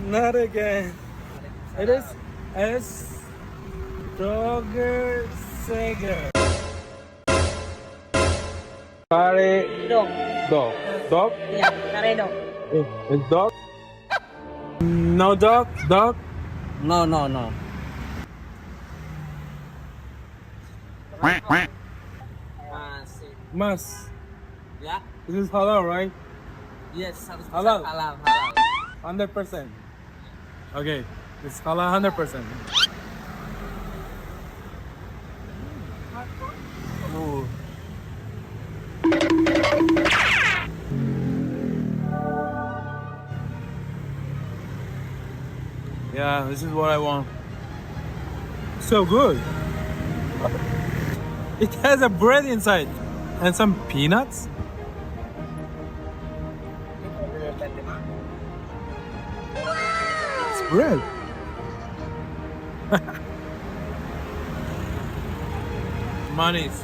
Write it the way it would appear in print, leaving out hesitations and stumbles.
Not again. It is Es Doger Seger. Pare Dog. dog. Dog? Yeah, karedog. It's dog? No dog? Dog? No, no, no. Mas. Yeah. This is halal, right? Yes, Halal. halal. 100%. Okay. It's halal 100%. Ooh. Yeah, this is what I want. So good. It has a bread inside and some peanuts. It's bread. Manis.